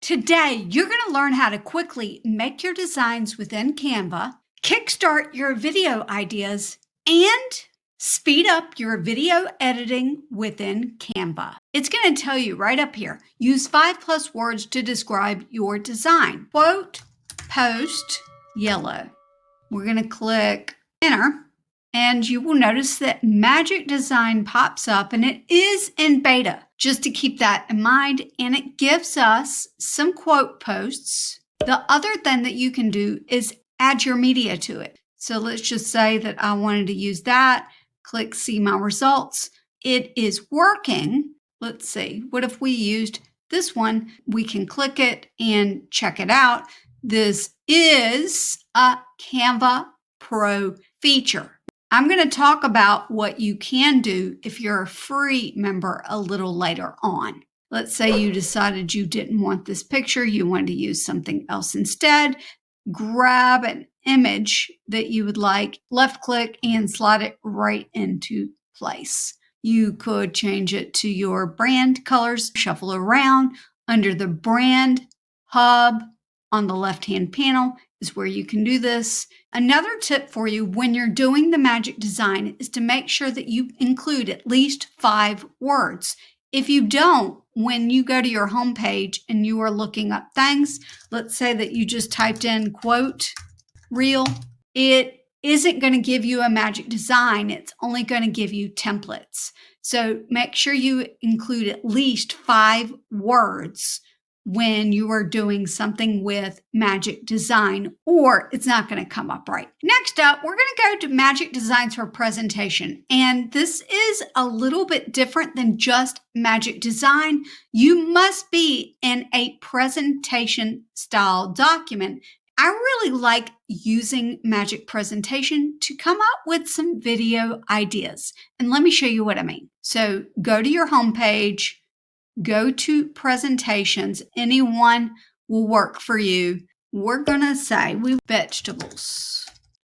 Today, you're going to learn how to quickly make your designs within Canva, kickstart your video ideas, and speed up your video editing within Canva. It's going to tell you right up here, use 5+ words to describe your design. Quote, post, yellow. We're going to click enter. And you will notice that Magic Design pops up and it is in beta, just to keep that in mind. And it gives us some quote posts. The other thing that you can do is add your media to it. So let's just say that I wanted to use that. Click see my results. It is working. Let's see, what if we used this one? We can click it and check it out. This is a Canva Pro feature. I'm going to talk about what you can do if you're a free member a little later on. Let's say you decided you didn't want this picture, you wanted to use something else instead. Grab an image that you would like, left click and slide it right into place. You could change it to your brand colors, shuffle around. Under the brand hub on the left-hand panel is where you can do this. Another tip for you when you're doing the Magic Design is to make sure that you include at least 5 words. If you don't, when you go to your home page and you are looking up things, let's say that you just typed in quote reel, it isn't going to give you a Magic Design. It's only going to give you templates. So make sure you include at least 5 words when you are doing something with Magic Design, or it's not going to come up right. Next up, we're going to go to Magic Designs for Presentation. And this is a little bit different than just Magic Design. You must be in a presentation style document. I really like using Magic Presentation to come up with some video ideas. And let me show you what I mean. So go to your home page, go to presentations. Anyone will work for you. We're going to say vegetables.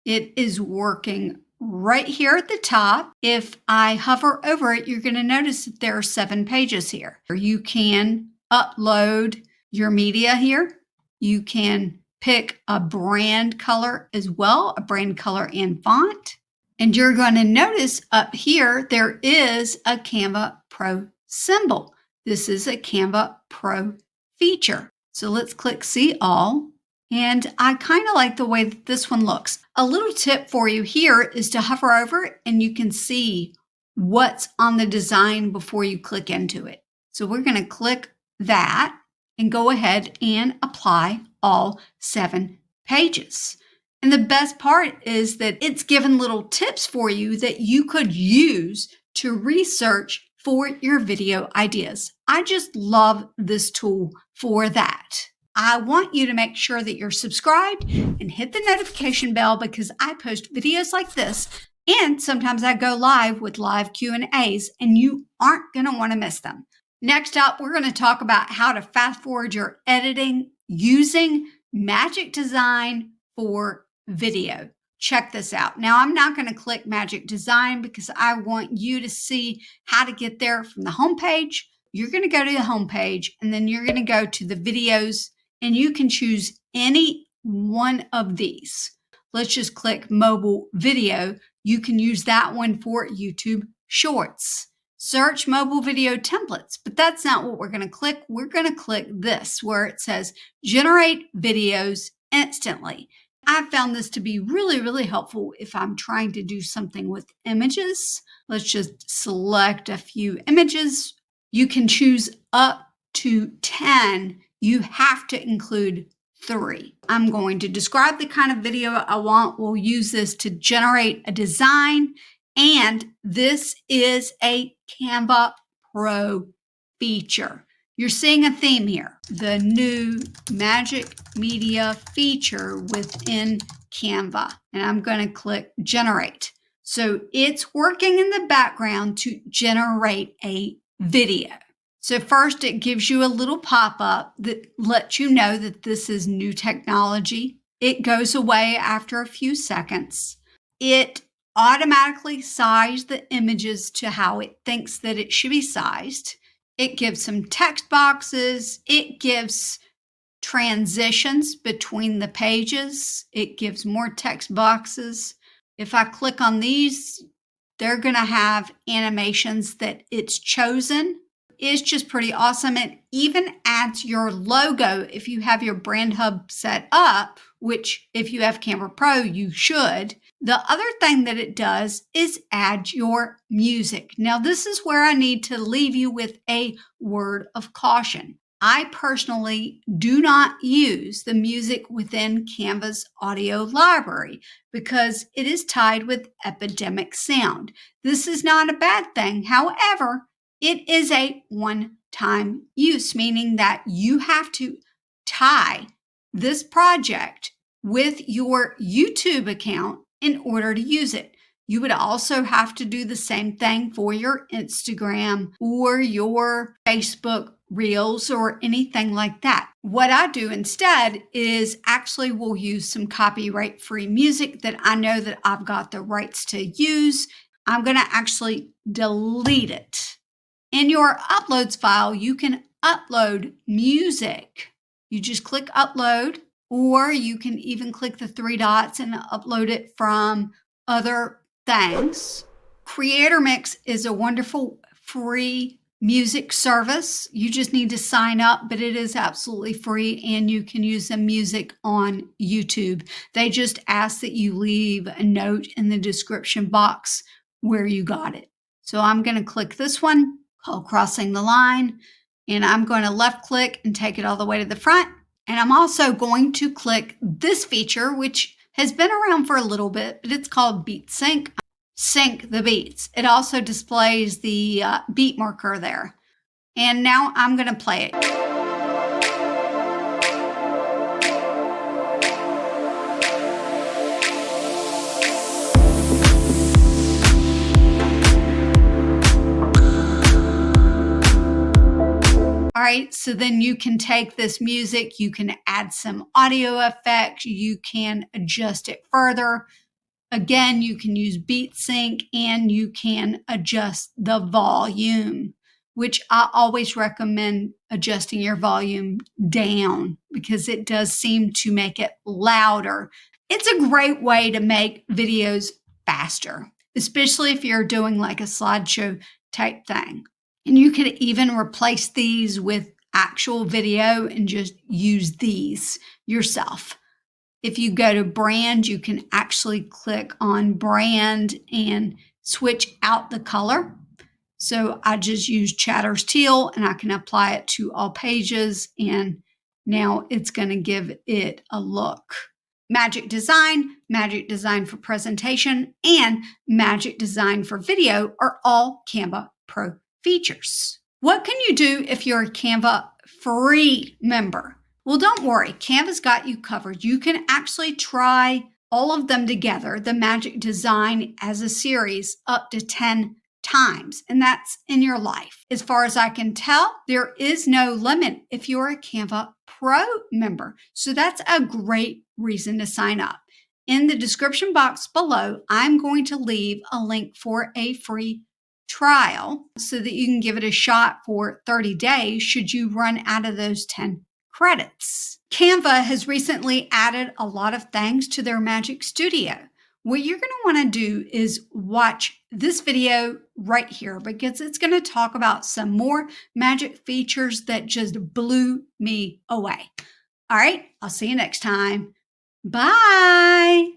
It is working right here at the top. If I hover over it, you're going to notice that there are 7 pages here. You can upload your media here. You can pick a brand color as well, a brand color and font. And you're going to notice up here, there is a Canva Pro symbol. This is a Canva Pro feature. So let's click see all. And I kind of like the way that this one looks. A little tip for you here is to hover over it and you can see what's on the design before you click into it. So we're going to click that and go ahead and apply all 7 pages. And the best part is that it's given little tips for you that you could use to research for your video ideas. I just love this tool for that. I want you to make sure that you're subscribed and hit the notification bell because I post videos like this and sometimes I go live with live Q&As and you aren't going to want to miss them. Next up, we're going to talk about how to fast forward your editing using Magic Design for video. Check this out. Now, I'm not going to click Magic Design because I want you to see how to get there from the home page. You're going to go to the home page and then you're going to go to the videos and you can choose any one of these. Let's just click mobile video. You can use that one for YouTube Shorts. Search mobile video templates, but that's not what we're going to click. We're going to click this where it says generate videos instantly. I found this to be really, really helpful if I'm trying to do something with images. Let's just select a few images. You can choose up to 10. You have to include 3. I'm going to describe the kind of video I want. We'll use this to generate a design. And this is a Canva Pro feature. You're seeing a theme here, the new Magic Media feature within Canva. And I'm going to click generate. So it's working in the background to generate a video. So first it gives you a little pop-up that lets you know that this is new technology. It goes away after a few seconds. It automatically sized the images to how it thinks that it should be sized. It gives some text boxes. It gives transitions between the pages. It gives more text boxes. If I click on these, they're going to have animations that it's chosen. It's just pretty awesome. It even adds your logo if you have your brand hub set up, which if you have Canva Pro, you should. The other thing that it does is add your music. Now, this is where I need to leave you with a word of caution. I personally do not use the music within Canva's audio library because it is tied with epidemic sound. This is not a bad thing. However, it is a one-time use, meaning that you have to tie this project with your YouTube account in order to use it. You would also have to do the same thing for your Instagram or your Facebook Reels or anything like that. What I do instead is actually will use some copyright-free music that I know that I've got the rights to use. I'm going to actually delete it. In your uploads file, you can upload music. You just click upload, or you can even click the three dots and upload it from other things. Creator Mix is a wonderful free music service. You just need to sign up, but it is absolutely free and you can use the music on YouTube. They just ask that you leave a note in the description box where you got it. So I'm going to click this one called Crossing the Line, and I'm going to left click and take it all the way to the front. And I'm also going to click this feature, which has been around for a little bit, but it's called Beat Sync. Sync the beats. It also displays the beat marker there. And now I'm going to play it. All right, so then you can take this music, you can add some audio effects, you can adjust it further. Again, you can use Beat Sync and you can adjust the volume, which I always recommend adjusting your volume down because it does seem to make it louder. It's a great way to make videos faster, especially if you're doing like a slideshow type thing. And you could even replace these with actual video and just use these yourself. If you go to brand, you can actually click on brand and switch out the color. So I just use Chatter's Teal and I can apply it to all pages. And now it's going to give it a look. Magic Design for presentation, and Magic Design for video are all Canva Pro features. What can you do if you're a Canva free member? Well, don't worry, Canva's got you covered. You can actually try all of them together, the Magic Design as a series, up to 10 times, and that's in your life. As far as I can tell, there is no limit if you're a Canva Pro member. So that's a great reason to sign up. In the description box below, I'm going to leave a link for a free trial so that you can give it a shot for 30 days should you run out of those 10 credits. Canva has recently added a lot of things to their Magic Studio. What you're going to want to do is watch this video right here because it's going to talk about some more magic features that just blew me away. All right, I'll see you next time. Bye.